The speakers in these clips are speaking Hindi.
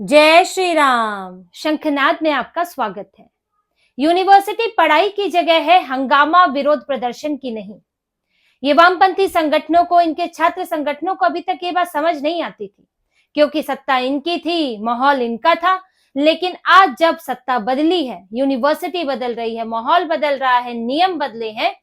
जय श्री राम। शंखनाद में आपका स्वागत है। यूनिवर्सिटी पढ़ाई की जगह है, हंगामा विरोध प्रदर्शन की नहीं। ये वामपंथी संगठनों को, इनके छात्र संगठनों को अभी तक ये बात समझ नहीं आती थी, क्योंकि सत्ता इनकी थी, माहौल इनका था। लेकिन आज जब सत्ता बदली है, यूनिवर्सिटी बदल रही है, माहौल बदल रहा है, नियम बदले हैं,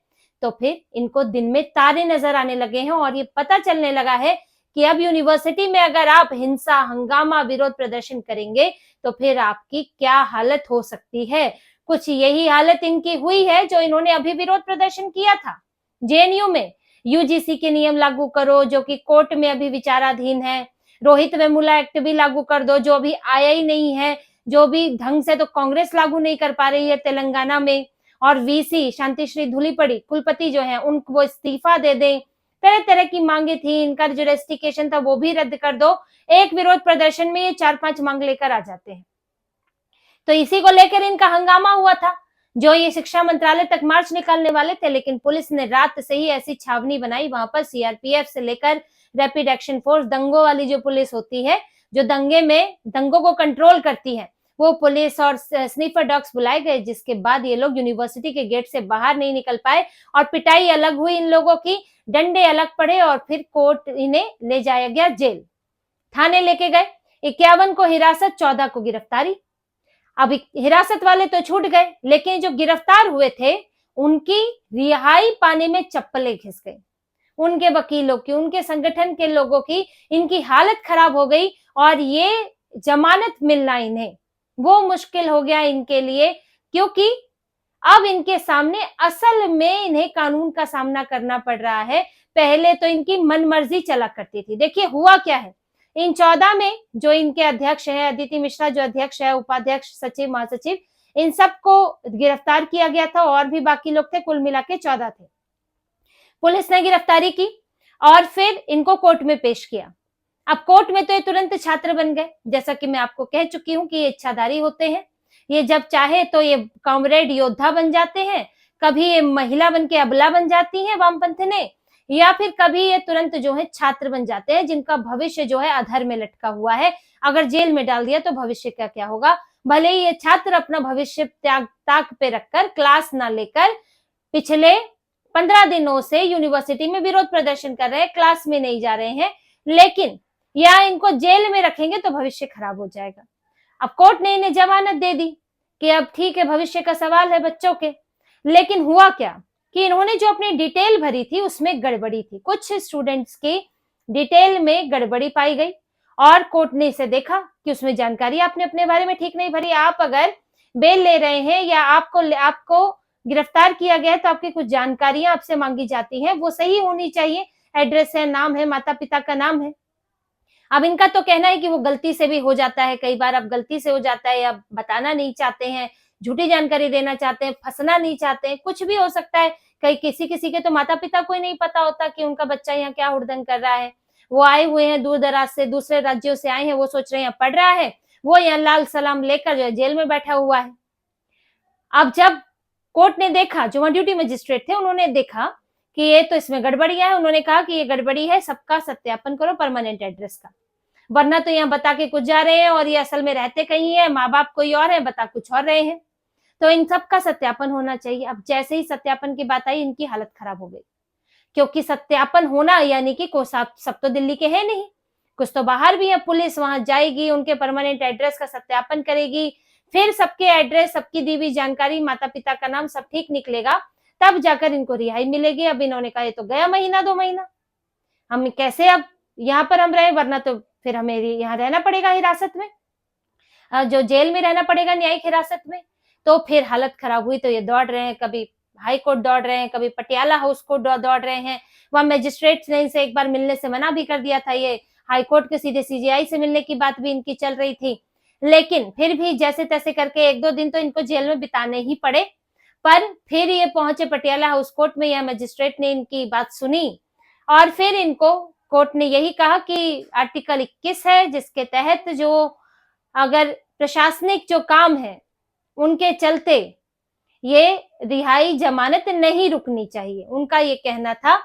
तो फिर इनको दिन में तारे नजर आने लगे हैं और ये पता चलने लगा है कि अब यूनिवर्सिटी में अगर आप हिंसा, हंगामा, विरोध प्रदर्शन करेंगे तो फिर आपकी क्या हालत हो सकती है। कुछ यही हालत इनकी हुई है जो इन्होंने अभी विरोध प्रदर्शन किया था जेएनयू में। यूजीसी के नियम लागू करो, जो कि कोर्ट में अभी विचाराधीन है। रोहित वेमुला एक्ट भी लागू कर दो, जो अभी आया ही नहीं है, जो भी ढंग से तो कांग्रेस लागू नहीं कर पा रही है तेलंगाना में। और वीसी शांतिश्री धूलीपड़ी कुलपति जो है, उनको वो इस्तीफा दे दें। तरह तरह की मांगे थी। इनका जो रेस्टिकेशन था वो भी रद्द कर दो। एक विरोध प्रदर्शन में ये 4-5 मांग लेकर आ जाते हैं। तो इसी को लेकर इनका हंगामा हुआ था, जो ये शिक्षा मंत्रालय तक मार्च निकालने वाले थे, लेकिन पुलिस ने रात से ही ऐसी छावनी बनाई वहां पर। सीआरपीएफ से लेकर रैपिड एक्शन फोर्स, दंगों वाली जो पुलिस होती है, जो दंगों को कंट्रोल करती है, वो पुलिस और स्नीफर डॉग्स बुलाए गए, जिसके बाद ये लोग यूनिवर्सिटी के गेट से बाहर नहीं निकल पाए और पिटाई अलग हुई इन लोगों की, डंडे अलग पड़े और फिर कोर्ट इन्हें ले जाया गया जेल। थाने लेके गए, 51 को हिरासत, 14 को गिरफ्तारी। अब हिरासत वाले तो छूट गए, लेकिन जो गिरफ्तार हुए थे उनकी रिहाई पाने में चप्पलें घिस गई। उनके वकीलों की, उनके संगठन के लोगों की, इनकी हालत खराब हो गई और ये जमानत मिलना इन्हें वो मुश्किल हो गया इनके लिए, क्योंकि अब इनके सामने असल में इन्हें कानून का सामना करना पड़ रहा है। पहले तो इनकी मनमर्जी चला करती थी। देखिए हुआ क्या है, इन 14 में जो इनके अध्यक्ष है, अदिति मिश्रा जो अध्यक्ष है, उपाध्यक्ष, सचिव, महासचिव, इन सबको गिरफ्तार किया गया था और भी बाकी लोग थे, कुल मिला के 14 थे। पुलिस ने गिरफ्तारी की और फिर इनको कोर्ट में पेश किया। अब कोर्ट में तो ये तुरंत छात्र बन गए। जैसा कि मैं आपको कह चुकी हूं कि ये इच्छाधारी होते हैं, ये जब चाहे तो ये कॉमरेड योद्धा बन जाते हैं, कभी ये महिला बन के अबला बन जाती है वामपंथ ने, या फिर कभी ये तुरंत जो है छात्र बन जाते हैं, जिनका भविष्य जो है अधर में लटका हुआ है। अगर जेल में डाल दिया तो भविष्य का क्या होगा। भले ही ये छात्र अपना भविष्य ताक पे रखकर क्लास ना लेकर पिछले 15 दिनों से यूनिवर्सिटी में विरोध प्रदर्शन कर रहे हैं, क्लास में नहीं जा रहे हैं, लेकिन या इनको जेल में रखेंगे तो भविष्य खराब हो जाएगा। अब कोर्ट ने इन्हें जमानत दे दी कि अब ठीक है, भविष्य का सवाल है बच्चों के। लेकिन हुआ क्या कि इन्होंने जो अपनी डिटेल भरी थी उसमें गड़बड़ी थी। कुछ स्टूडेंट्स की डिटेल में गड़बड़ी पाई गई और कोर्ट ने इसे देखा कि उसमें जानकारी आपने अपने बारे में ठीक नहीं भरी। आप अगर बेल ले रहे हैं या आपको गिरफ्तार किया गया है तो आपकी कुछ जानकारियां आपसे मांगी जाती हैं, वो सही होनी चाहिए। एड्रेस है, नाम है, माता पिता का नाम है। अब इनका तो कहना है कि वो गलती से भी हो जाता है, कई बार अब गलती से हो जाता है, या बताना नहीं चाहते हैं, झूठी जानकारी देना चाहते हैं, फंसना नहीं चाहते हैं, कुछ भी हो सकता है। कई किसी किसी के तो माता पिता को ही नहीं पता होता कि उनका बच्चा यहाँ क्या हुड़दंग कर रहा है। वो आए हुए हैं दूर दराज से, दूसरे राज्यों से आए हैं, वो सोच रहे हैं पढ़ रहा है, वो यहाँ लाल सलाम लेकर जो है जेल में बैठा हुआ है। अब जब कोर्ट ने देखा, जो वहां ड्यूटी मजिस्ट्रेट थे उन्होंने देखा कि ये तो इसमें गड़बड़ियां है, उन्होंने कहा कि ये गड़बड़ी है, सबका सत्यापन करो परमानेंट एड्रेस का, वरना तो यहाँ बता के कुछ जा रहे हैं और ये असल में रहते कहीं है, माँ बाप कोई और है, बता कुछ और रहे हैं। तो इन सब का सत्यापन होना चाहिए। अब जैसे ही सत्यापन की बात आई, इनकी हालत खराब हो गई, क्योंकि सत्यापन होना यानी कि सब तो दिल्ली के है नहीं, कुछ तो बाहर भी है। पुलिस वहां जाएगी, उनके परमानेंट एड्रेस का सत्यापन करेगी, फिर सबके एड्रेस, सबकी दी हुई जानकारी, माता पिता का नाम सब ठीक निकलेगा, तब जाकर इनको रिहाई मिलेगी। अब इन्होंने कहा ये तो गया महीना 2 महीना, हम कैसे अब यहाँ पर हम रहे, वरना तो फिर हमें यहाँ रहना पड़ेगा हिरासत में, जो जेल में रहना पड़ेगा न्यायिक हिरासत में। तो फिर हालत खराब हुई तो ये दौड़ रहे हैं, कभी हाई कोर्ट दौड़ रहे हैं, कभी पटियाला हाउस कोर्ट दौड़ रहे हैं। वहां मैजिस्ट्रेट ने इनसे एक बार मिलने से मना भी कर दिया था, ये हाई कोर्ट के सीधे सीजीआई से मिलने की बात भी इनकी चल रही थी, लेकिन फिर भी जैसे तैसे करके 1-2 दिन तो इनको जेल में बिताने ही पड़े। पर फिर ये पहुंचे पटियाला हाउस कोर्ट में, यह मजिस्ट्रेट ने इनकी बात सुनी और फिर इनको कोर्ट ने यही कहा कि आर्टिकल 21 है, जिसके तहत जो अगर प्रशासनिक जो काम है उनके चलते ये रिहाई जमानत नहीं रुकनी चाहिए। उनका ये कहना था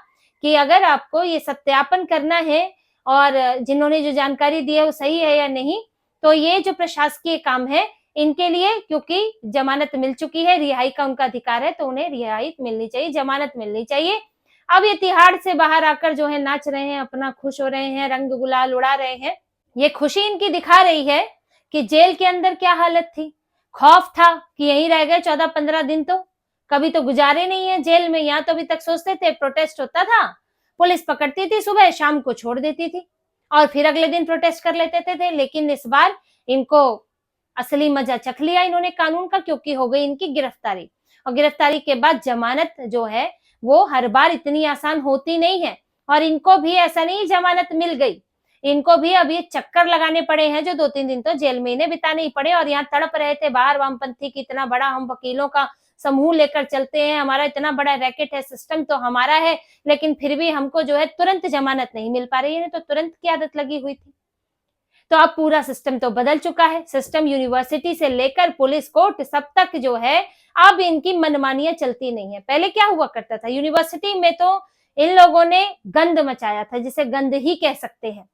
कि अगर आपको ये सत्यापन करना है और जिन्होंने जो जानकारी दी है वो सही है या नहीं, तो ये जो प्रशासकीय काम है इनके लिए, क्योंकि जमानत मिल चुकी है, रिहाई का उनका अधिकार है, तो उन्हें रिहाई मिलनी चाहिए, जमानत मिलनी चाहिए। अब ये तिहाड़ से बाहर आकर जो है नाच रहे हैं, अपना खुश हो रहे हैं, रंग गुलाल उड़ा रहे हैं। ये खुशी इनकी दिखा रही है कि जेल के अंदर क्या हालत थी, खौफ था कि यहीं रह गए 14-15 दिन, तो कभी तो गुजारे नहीं है जेल में। यहाँ तो अभी तक सोचते थे प्रोटेस्ट होता था, पुलिस पकड़ती थी, सुबह शाम को छोड़ देती थी और फिर अगले दिन प्रोटेस्ट कर लेते थे। लेकिन इस बार इनको असली मजा चख लिया इन्होंने कानून का, क्योंकि हो गई इनकी गिरफ्तारी। और गिरफ्तारी के बाद जमानत जो है वो हर बार इतनी आसान होती नहीं है, और इनको भी ऐसा नहीं जमानत मिल गई, इनको भी अब ये चक्कर लगाने पड़े हैं जो 2-3 दिन तो जेल में इन्हें बिताने ही पड़े। और यहाँ तड़प रहे थे बाहर वामपंथी की, इतना बड़ा हम वकीलों का समूह लेकर चलते हैं, हमारा इतना बड़ा रैकेट है, सिस्टम तो हमारा है, लेकिन फिर भी हमको जो है तुरंत जमानत नहीं मिल पा रही है। तो तुरंत की आदत लगी हुई थी। तो अब पूरा सिस्टम तो बदल चुका है, सिस्टम यूनिवर्सिटी से लेकर पुलिस कोर्ट सब तक जो है अब इनकी मनमानियां चलती नहीं है। पहले क्या हुआ करता था, यूनिवर्सिटी में तो इन लोगों ने गंद मचाया था, जिसे गंद ही कह सकते हैं।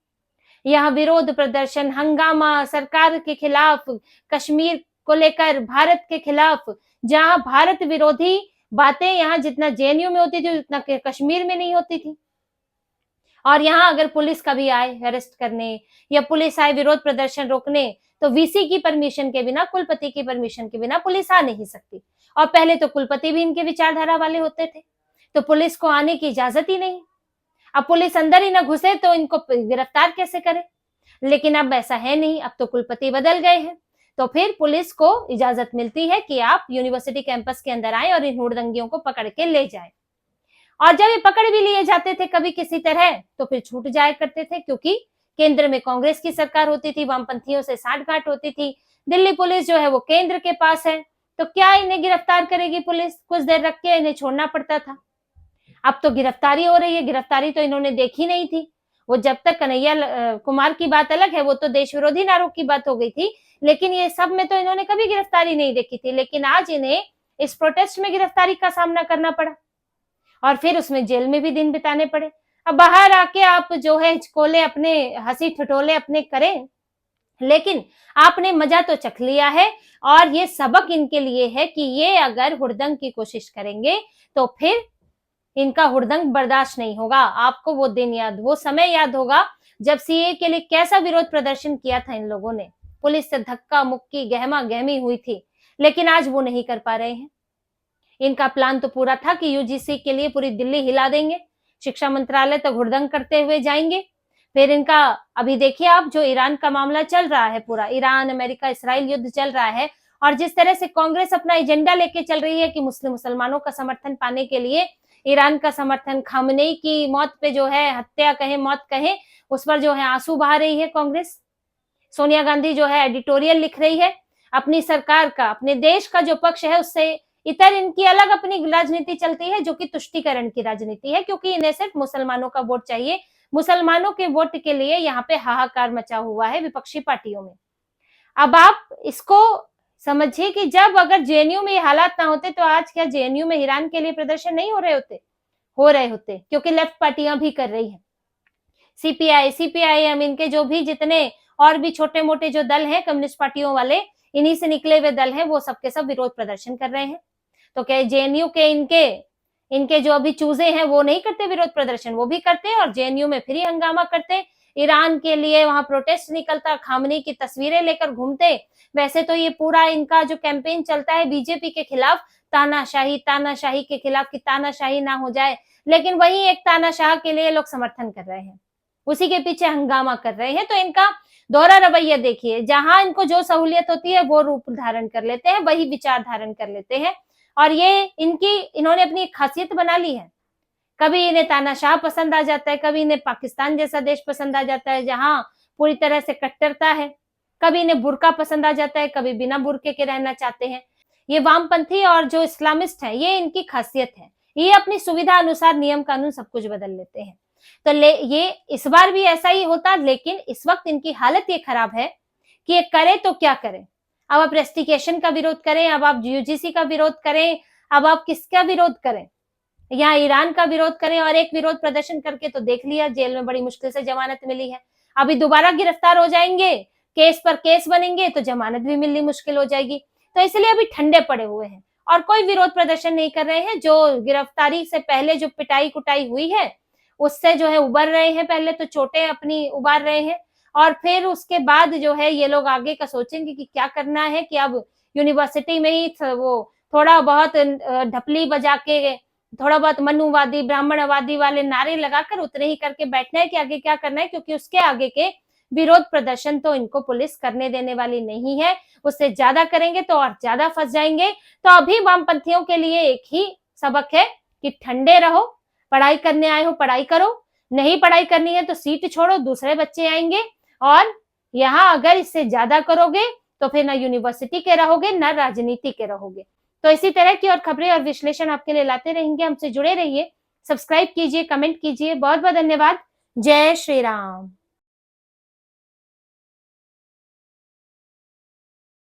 यहाँ विरोध प्रदर्शन, हंगामा, सरकार के खिलाफ, कश्मीर को लेकर, भारत के खिलाफ, जहां भारत विरोधी बातें यहाँ जितना जेएनयू में होती थी उतना कश्मीर में नहीं होती थी। और यहाँ अगर पुलिस कभी आए अरेस्ट करने या पुलिस आए विरोध प्रदर्शन रोकने, तो वीसी की परमिशन के बिना, कुलपति की परमिशन के बिना पुलिस आ नहीं सकती। और पहले तो कुलपति भी इनके विचारधारा वाले होते थे, तो पुलिस को आने की इजाजत ही नहीं। अब पुलिस अंदर ही ना घुसे तो इनको गिरफ्तार कैसे करे। लेकिन अब ऐसा है नहीं, अब तो कुलपति बदल गए हैं, तो फिर पुलिस को इजाजत मिलती है कि आप यूनिवर्सिटी कैंपस के अंदर आए और इन हुड़दंगियों को पकड़ के ले जाए। और जब ये पकड़ भी लिए जाते थे कभी किसी तरह, तो फिर छूट जाया करते थे, क्योंकि केंद्र में कांग्रेस की सरकार होती थी, वामपंथियों से साठगांठ होती थी, दिल्ली पुलिस जो है वो केंद्र के पास है, तो क्या इन्हें गिरफ्तार करेगी पुलिस, कुछ देर रख के इन्हें छोड़ना पड़ता था। अब तो गिरफ्तारी हो रही है, गिरफ्तारी तो इन्होंने देखी नहीं थी। वो जब तक कन्हैया कुमार की बात अलग है, वो तो देश विरोधी नारों की बात हो गई थी, लेकिन ये सब में तो इन्होंने कभी गिरफ्तारी नहीं देखी थी। लेकिन आज इन्हें इस प्रोटेस्ट में गिरफ्तारी का सामना करना पड़ा और फिर उसमें जेल में भी दिन बिताने पड़े। अब बाहर आके आप जो है हिचकोले अपने, हंसी ठिठोले अपने करें, लेकिन आपने मजा तो चख लिया है। और ये सबक इनके लिए है कि ये अगर हुड़दंग की कोशिश करेंगे तो फिर इनका हुड़दंग बर्दाश्त नहीं होगा। आपको वो दिन याद, वो समय याद होगा जब सीए के लिए कैसा विरोध प्रदर्शन किया था इन लोगों ने, पुलिस से धक्का मुक्की, गहमा गहमी हुई थी, लेकिन आज वो नहीं कर पा रहे हैं। इनका प्लान तो पूरा था कि यूजीसी के लिए पूरी दिल्ली हिला देंगे, शिक्षा मंत्रालय तक हुड़दंग करते हुए जाएंगे। फिर इनका अभी देखिए आप, जो ईरान का मामला चल रहा है, पूरा ईरान अमेरिका इसराइल युद्ध चल रहा है, और जिस तरह से कांग्रेस अपना एजेंडा लेके चल रही है कि मुसलमानों का समर्थन पाने के लिए ईरान का समर्थन, खामनेई की मौत पे जो है, हत्या कहे मौत कहे, उस पर जो है आंसू बहा रही है कांग्रेस। सोनिया गांधी जो है एडिटोरियल लिख रही है, अपनी सरकार का, अपने देश का जो पक्ष है उससे इतर इनकी अलग अपनी राजनीति चलती है, जो कि तुष्टीकरण की राजनीति है, क्योंकि इन्हें सिर्फ मुसलमानों का वोट चाहिए। मुसलमानों के वोट के लिए यहाँ पे हाहाकार मचा हुआ है विपक्षी पार्टियों में। अब आप इसको समझिए कि जब अगर जेएनयू में ये हालात ना होते तो आज क्या जेएनयू में ईरान के लिए प्रदर्शन नहीं हो रहे होते, क्योंकि लेफ्ट पार्टियां भी कर रही हैं। सीपीआई, सीपीआईएम, इनके जो भी जितने और भी छोटे मोटे जो दल हैं कम्युनिस्ट पार्टियों वाले, इन्हीं से निकले हुए दल हैं, वो सबके सब विरोध प्रदर्शन कर रहे हैं। तो क्या जेएनयू के इनके जो अभी चूजे हैं वो नहीं करते विरोध प्रदर्शन? वो भी करते हैं और जेएनयू में फिर हंगामा करते, ईरान के लिए वहां प्रोटेस्ट निकलता, खामनेई की तस्वीरें लेकर घूमते। वैसे तो ये पूरा इनका जो कैंपेन चलता है बीजेपी के खिलाफ, तानाशाही के खिलाफ, कि तानाशाही ना हो जाए, लेकिन वही एक तानाशाह के लिए लोग समर्थन कर रहे हैं, उसी के पीछे हंगामा कर रहे हैं। तो इनका दोहरा रवैया देखिए, जहां इनको जो सहूलियत होती है वो रूप धारण कर लेते हैं, वही विचार धारण कर लेते हैं, और ये इन्होंने अपनी खासियत बना ली है। कभी इन्हें तानाशाह पसंद आ जाता है, कभी इन्हें पाकिस्तान जैसा देश पसंद आ जाता है जहां पूरी तरह से कट्टरता है, कभी इन्हें बुर्का पसंद आ जाता है, कभी बिना बुर्के के रहना चाहते हैं। ये वामपंथी और जो इस्लामिस्ट है, ये इनकी खासियत है, ये अपनी सुविधा अनुसार नियम कानून सब कुछ बदल लेते हैं। तो ये इस बार भी ऐसा ही होता, लेकिन इस वक्त इनकी हालत ये खराब है कि ये करे तो क्या करें। अब आप रेस्टिकेशन का विरोध करें, अब आप यूजीसी का विरोध करें, अब आप किसका विरोध करें, यहाँ ईरान का विरोध करें। और एक विरोध प्रदर्शन करके तो देख लिया, जेल में बड़ी मुश्किल से जमानत मिली है, अभी दोबारा गिरफ्तार हो जाएंगे केस पर केस बनेंगे तो जमानत भी मिलनी मुश्किल हो जाएगी। तो इसलिए अभी ठंडे पड़े हुए हैं और कोई विरोध प्रदर्शन नहीं कर रहे हैं। जो गिरफ्तारी से पहले जो पिटाई कुटाई हुई है उससे जो है उबर रहे हैं, पहले तो चोटें अपनी उबार रहे हैं और फिर उसके बाद जो है ये लोग आगे का सोचेंगे कि क्या करना है, कि अब यूनिवर्सिटी में ही वो थोड़ा बहुत ढपली बजा के, थोड़ा बहुत मनुवादी ब्राह्मणवादी वाले नारे लगाकर उतने ही करके बैठना है कि आगे क्या करना है, क्योंकि उसके आगे के विरोध प्रदर्शन तो इनको पुलिस करने देने वाली नहीं है। उससे ज्यादा करेंगे तो और ज्यादा फंस जाएंगे। तो अभी वामपंथियों के लिए एक ही सबक है कि ठंडे रहो, पढ़ाई करने आए हो पढ़ाई करो, नहीं पढ़ाई करनी है तो सीट छोड़ो, दूसरे बच्चे आएंगे। और यहाँ अगर इससे ज्यादा करोगे तो फिर ना यूनिवर्सिटी के रहोगे ना राजनीति के रहोगे। तो इसी तरह की और खबरें और विश्लेषण आपके लिए लाते रहेंगे। हमसे जुड़े रहिए, सब्सक्राइब कीजिए, कमेंट कीजिए। बहुत बहुत धन्यवाद। जय श्री राम।